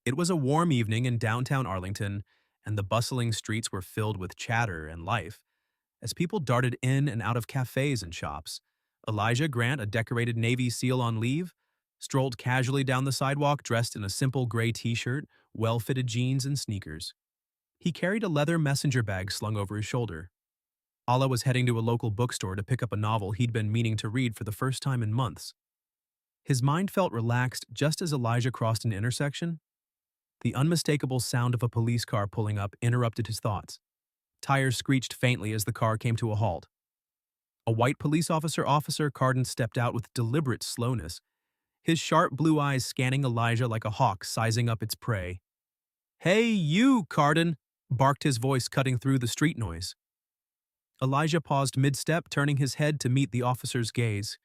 It was a warm evening in downtown Arlington, and the bustling streets were filled with chatter and life as people darted in and out of cafes and shops. Elijah Grant, a decorated Navy SEAL on leave, strolled casually down the sidewalk dressed in a simple gray t-shirt, well-fitted jeans, and sneakers. He carried a leather messenger bag slung over his shoulder. Allah was heading to a local bookstore to pick up a novel he'd been meaning to read for the first time in months. His mind felt relaxed just as Elijah crossed an intersection. The unmistakable sound of a police car pulling up interrupted his thoughts. Tires screeched faintly as the car came to a halt. A white police officer Carden stepped out with deliberate slowness, his sharp blue eyes scanning Elijah like a hawk sizing up its prey. "Hey, you, Carden!" barked his voice cutting through the street noise. Elijah paused mid-step, turning his head to meet the officer's gaze.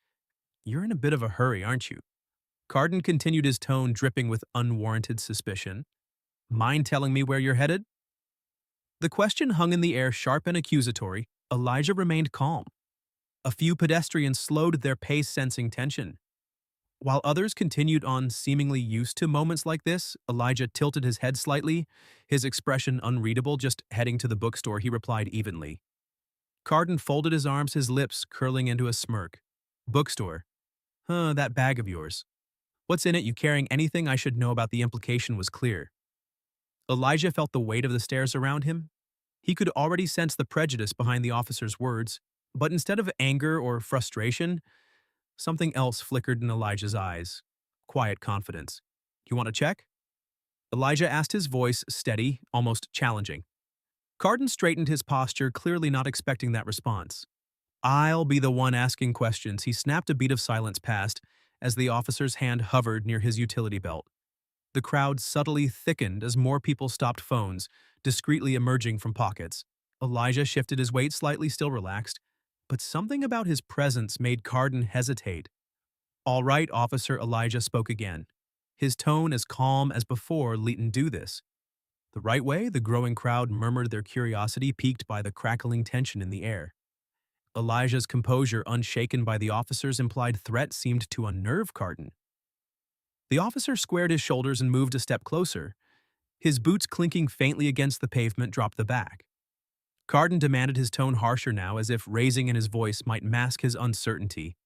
"You're in a bit of a hurry, aren't you?" Carden continued, his tone dripping with unwarranted suspicion. "Mind telling me where you're headed?" The question hung in the air, sharp and accusatory. Elijah remained calm. A few pedestrians slowed their pace, sensing tension. While others continued on, seemingly used to moments like this, Elijah tilted his head slightly, his expression unreadable. "Just heading to the bookstore," he replied evenly. Carden folded his arms, his lips curling into a smirk. "Bookstore? That bag of yours. What's in it? You carrying anything I should know about?" The implication was clear. Elijah felt the weight of the stares around him. He could already sense the prejudice behind the officer's words, but instead of anger or frustration, something else flickered in Elijah's eyes. Quiet confidence. "You want to check?" Elijah asked, his voice steady, almost challenging. Carden straightened his posture, clearly not expecting that response. "I'll be the one asking questions." He snapped a beat of silence past as the officer's hand hovered near his utility belt. The crowd subtly thickened as more people stopped phones, discreetly emerging from pockets. Elijah shifted his weight slightly, still relaxed, but something about his presence made Carden hesitate. "All right, officer," Elijah spoke again, his tone as calm as before. "Leighton, do this." "The right way?" The growing crowd murmured, their curiosity piqued by the crackling tension in the air. Elijah's composure, unshaken by the officer's implied threat, seemed to unnerve Carden. The officer squared his shoulders and moved a step closer. His boots clinking faintly against the pavement dropped the back. Carden demanded, his tone harsher now, as if raising in his voice might mask his uncertainty.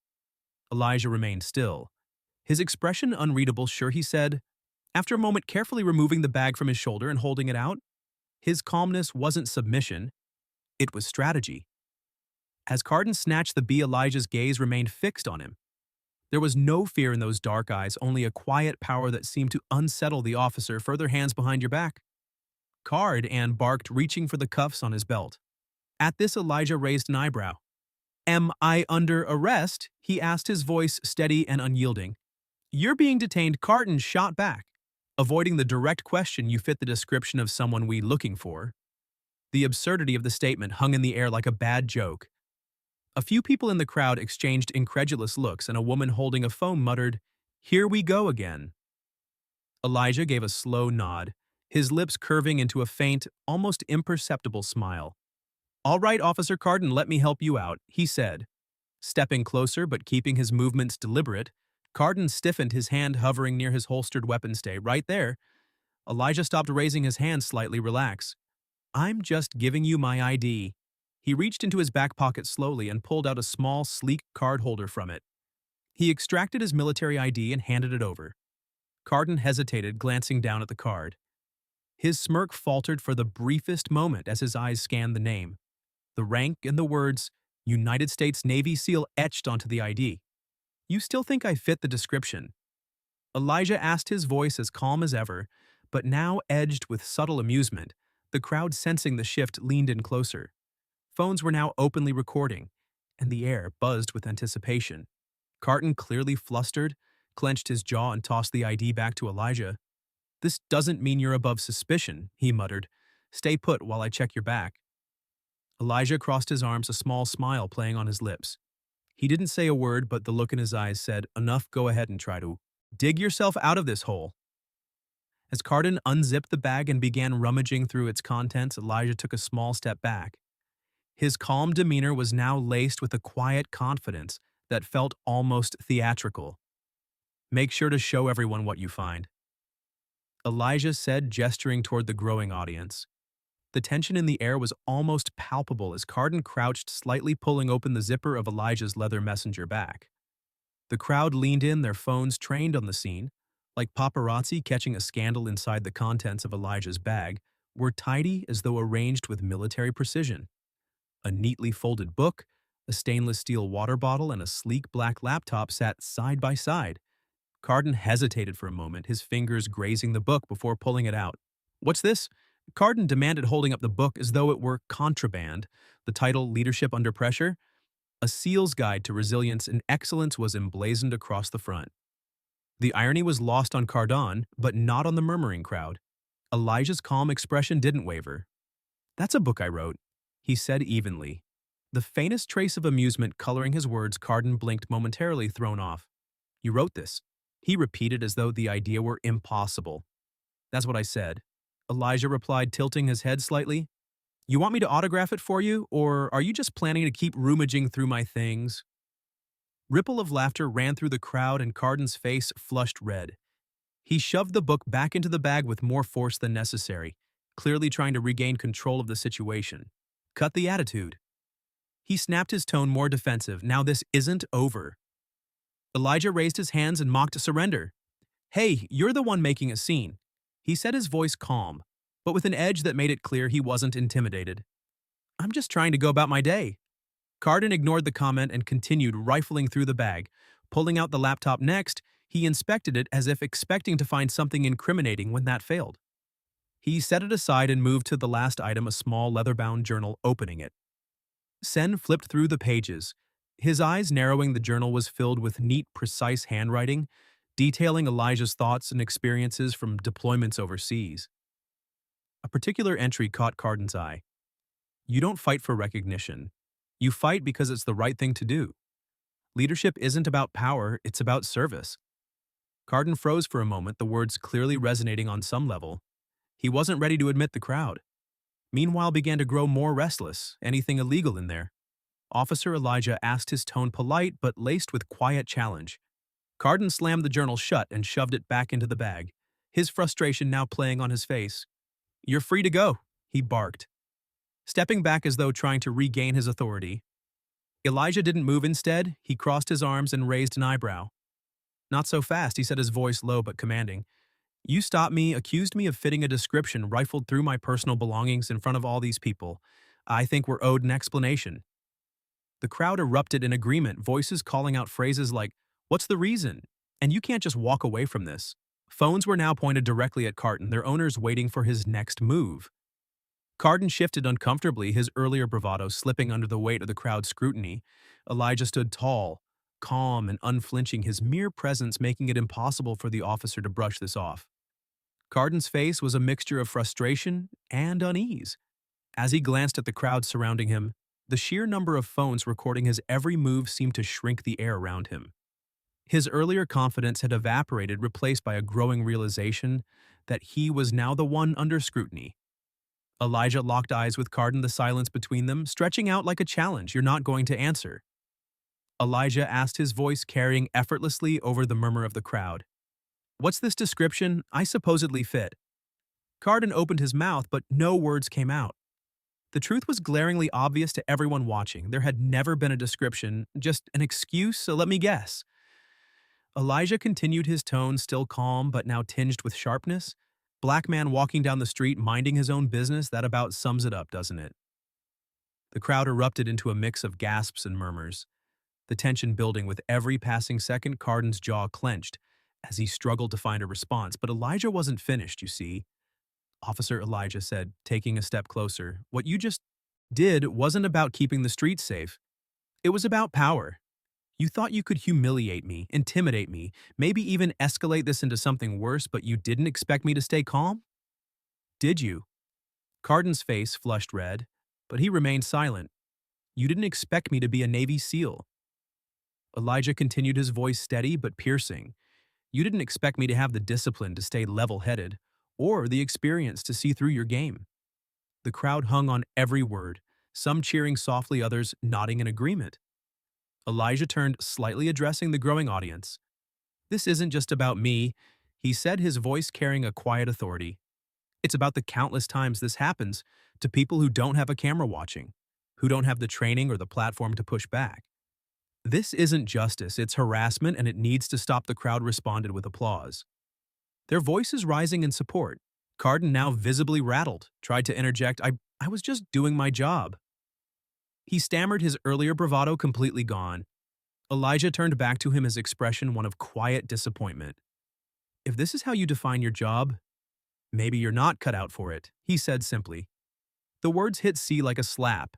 Elijah remained still, his expression unreadable. "Sure," he said, after a moment, carefully removing the bag from his shoulder and holding it out. His calmness wasn't submission, it was strategy. As Carden snatched the bee, Elijah's gaze remained fixed on him. There was no fear in those dark eyes, only a quiet power that seemed to unsettle the officer. "Further, hands behind your back." Carden barked, reaching for the cuffs on his belt. At this, Elijah raised an eyebrow. "Am I under arrest?" he asked, his voice steady and unyielding. "You're being detained," Carden shot back, avoiding the direct question. "You fit the description of someone we looking for." The absurdity of the statement hung in the air like a bad joke. A few people in the crowd exchanged incredulous looks, and a woman holding a phone muttered, "Here we go again." Elijah gave a slow nod, his lips curving into a faint, almost imperceptible smile. "All right, Officer Carden, let me help you out," he said. Stepping closer but keeping his movements deliberate, Carden stiffened, his hand hovering near his holstered weapon. "Stay right there." Elijah stopped, raising his hand slightly. "Relax. I'm just giving you my ID." He reached into his back pocket slowly and pulled out a small, sleek card holder from it. He extracted his military ID and handed it over. Carden hesitated, glancing down at the card. His smirk faltered for the briefest moment as his eyes scanned the name. The rank and the words, "United States Navy SEAL," etched onto the ID. "You still think I fit the description?" Elijah asked, his voice as calm as ever, but now edged with subtle amusement. The crowd, sensing the shift, leaned in closer. Phones were now openly recording, and the air buzzed with anticipation. Carden, clearly flustered, clenched his jaw and tossed the ID back to Elijah. "This doesn't mean you're above suspicion," he muttered. "Stay put while I check your back." Elijah crossed his arms, a small smile playing on his lips. He didn't say a word, but the look in his eyes said, "Enough, go ahead and try to dig yourself out of this hole." As Carden unzipped the bag and began rummaging through its contents, Elijah took a small step back. His calm demeanor was now laced with a quiet confidence that felt almost theatrical. "Make sure to show everyone what you find." Elijah said, gesturing toward the growing audience. The tension in the air was almost palpable as Carden crouched, slightly pulling open the zipper of Elijah's leather messenger bag. The crowd leaned in, their phones trained on the scene. Like paparazzi catching a scandal inside the contents of Elijah's bag, were tidy as though arranged with military precision. A neatly folded book, a stainless steel water bottle, and a sleek black laptop sat side by side. Carden hesitated for a moment, his fingers grazing the book before pulling it out. "What's this?" Carden demanded, holding up the book as though it were contraband. The title, Leadership Under Pressure, a SEAL's Guide to Resilience and Excellence, was emblazoned across the front. The irony was lost on Carden, but not on the murmuring crowd. Elijah's calm expression didn't waver. "That's a book I wrote," he said evenly. The faintest trace of amusement coloring his words. Carden blinked momentarily, thrown off. "You wrote this?" He repeated as though the idea were impossible. "That's what I said," Elijah replied, tilting his head slightly. "You want me to autograph it for you, or are you just planning to keep rummaging through my things?" Ripple of laughter ran through the crowd and Carden's face flushed red. He shoved the book back into the bag with more force than necessary, clearly trying to regain control of the situation. "Cut the attitude." He snapped, his tone more defensive. "Now this isn't over." Elijah raised his hands and mocked surrender. "Hey, you're the one making a scene," he said, his voice calm, but with an edge that made it clear he wasn't intimidated. "I'm just trying to go about my day." Carden ignored the comment and continued rifling through the bag. Pulling out the laptop next, he inspected it as if expecting to find something incriminating. When that failed, he set it aside and moved to the last item, a small leather-bound journal, opening it. Sen flipped through the pages, his eyes narrowing. The journal was filled with neat, precise handwriting, detailing Elijah's thoughts and experiences from deployments overseas. A particular entry caught Carden's eye. "You don't fight for recognition. You fight because it's the right thing to do. Leadership isn't about power, it's about service." Carden froze for a moment, the words clearly resonating on some level. He wasn't ready to admit the crowd, meanwhile, began to grow more restless. "Anything illegal in there?" Officer Elijah asked, his tone polite but laced with quiet challenge. Carden slammed the journal shut and shoved it back into the bag, his frustration now playing on his face. "You're free to go," he barked, stepping back as though trying to regain his authority. Elijah didn't move. Instead, he crossed his arms and raised an eyebrow. "Not so fast," he said, his voice low but commanding. "You stopped me, accused me of fitting a description, rifled through my personal belongings in front of all these people. I think we're owed an explanation." The crowd erupted in agreement, voices calling out phrases like, "What's the reason?" and "You can't just walk away from this." Phones were now pointed directly at Carden, their owners waiting for his next move. Carden shifted uncomfortably, his earlier bravado slipping under the weight of the crowd's scrutiny. Elijah stood tall, calm and unflinching, his mere presence making it impossible for the officer to brush this off. Carden's face was a mixture of frustration and unease. As he glanced at the crowd surrounding him, the sheer number of phones recording his every move seemed to shrink the air around him. His earlier confidence had evaporated, replaced by a growing realization that he was now the one under scrutiny. Elijah locked eyes with Carden, the silence between them stretching out like a challenge. "You're not going to answer?" Elijah asked, his voice carrying effortlessly over the murmur of the crowd. "What's this description I supposedly fit?" Carden opened his mouth, but no words came out. The truth was glaringly obvious to everyone watching. There had never been a description, just an excuse, so let me guess. Elijah continued, his tone still calm but now tinged with sharpness. "Black man walking down the street, minding his own business, that about sums it up, doesn't it?" The crowd erupted into a mix of gasps and murmurs, the tension building with every passing second. Carden's jaw clenched as he struggled to find a response, but Elijah wasn't finished, you see. Officer Elijah said, taking a step closer, "What you just did wasn't about keeping the streets safe. It was about power. You thought you could humiliate me, intimidate me, maybe even escalate this into something worse, but you didn't expect me to stay calm? Did you?" Carden's face flushed red, but he remained silent. "You didn't expect me to be a Navy SEAL." Elijah continued, his voice steady but piercing. "You didn't expect me to have the discipline to stay level-headed, or the experience to see through your game." The crowd hung on every word, some cheering softly, others nodding in agreement. Elijah turned, slightly addressing the growing audience. "This isn't just about me. He said, his voice carrying a quiet authority. It's about the countless times this happens to people who don't have a camera watching, who don't have the training or the platform to push back. This isn't justice, it's harassment, and it needs to stop. The crowd responded with applause. Their voices rising in support. Carden, now visibly rattled, tried to interject, I was just doing my job. He stammered, his earlier bravado completely gone. Elijah turned back to him, his expression one of quiet disappointment. If this is how you define your job, maybe you're not cut out for it, he said simply. The words hit C like a slap,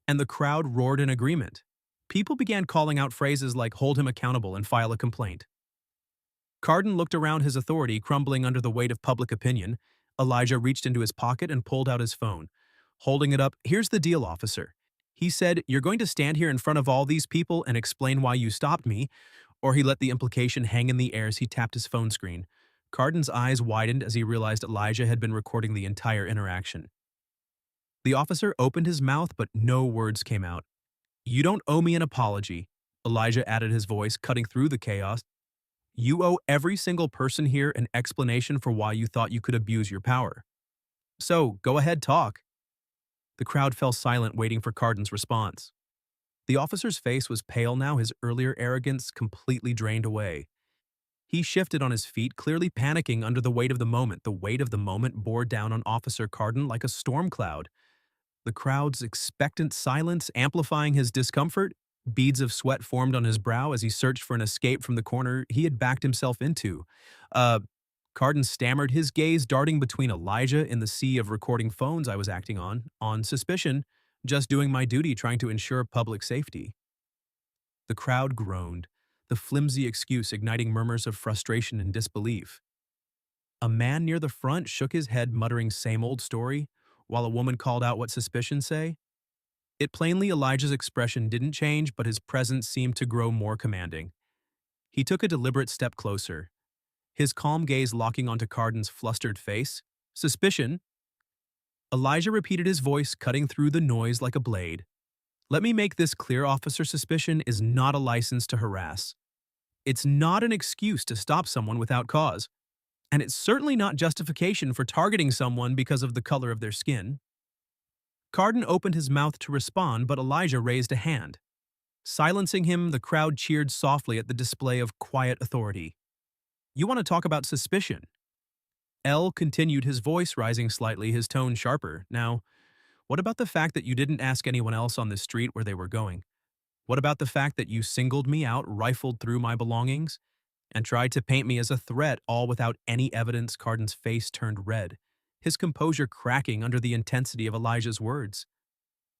and the crowd roared in agreement. People began calling out phrases like hold him accountable and file a complaint. Carden looked around, his authority crumbling under the weight of public opinion. Elijah reached into his pocket and pulled out his phone. Holding it up, here's the deal, officer. He said, you're going to stand here in front of all these people and explain why you stopped me, or he let the implication hang in the air as he tapped his phone screen. Carden's eyes widened as he realized Elijah had been recording the entire interaction. The officer opened his mouth, but no words came out. You don't owe me an apology, Elijah added, his voice cutting through the chaos. You owe every single person here an explanation for why you thought you could abuse your power. So, go ahead, talk. The crowd fell silent, waiting for Carden's response. The officer's face was pale now, his earlier arrogance completely drained away. He shifted on his feet, clearly panicking under the weight of the moment. The weight of the moment bore down on Officer Carden like a storm cloud. The crowd's expectant silence amplifying his discomfort. Beads of sweat formed on his brow as he searched for an escape from the corner he had backed himself into. Carden stammered, his gaze darting between Elijah in the sea of recording phones I was acting on suspicion, just doing my duty trying to ensure public safety. The crowd groaned, the flimsy excuse igniting murmurs of frustration and disbelief. A man near the front shook his head, muttering same old story, while a woman called out what suspicions say. It plainly Elijah's expression didn't change, but his presence seemed to grow more commanding. He took a deliberate step closer, his calm gaze locking onto Carden's flustered face. Suspicion? Elijah repeated, his voice cutting through the noise like a blade. Let me make this clear, officer. Suspicion is not a license to harass. It's not an excuse to stop someone without cause. And it's certainly not justification for targeting someone because of the color of their skin. Carden opened his mouth to respond, but Elijah raised a hand. Silencing him, the crowd cheered softly at the display of quiet authority. You want to talk about suspicion? L continued, his voice rising slightly, his tone sharper. Now, what about the fact that you didn't ask anyone else on the street where they were going? What about the fact that you singled me out, rifled through my belongings, and tried to paint me as a threat, all without any evidence? Carden's face turned red, his composure cracking under the intensity of Elijah's words.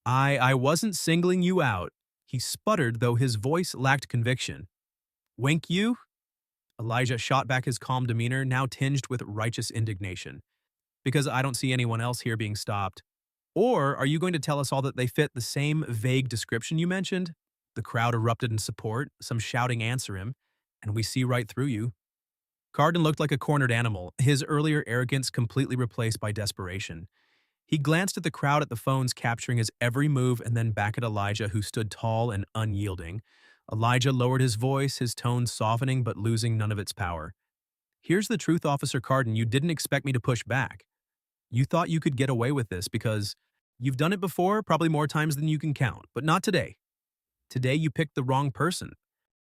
I wasn't singling you out, he sputtered, though his voice lacked conviction. Wink you? Elijah shot back, his calm demeanor now tinged with righteous indignation. Because I don't see anyone else here being stopped. Or are you going to tell us all that they fit the same vague description you mentioned? The crowd erupted in support, some shouting answer him, and we see right through you. Carden looked like a cornered animal, his earlier arrogance completely replaced by desperation. He glanced at the crowd at the phones, capturing his every move, and then back at Elijah, who stood tall and unyielding. Elijah lowered his voice, his tone softening but losing none of its power. Here's the truth, Officer Carden. You didn't expect me to push back. You thought you could get away with this because you've done it before, probably more times than you can count, but not today. Today you picked the wrong person,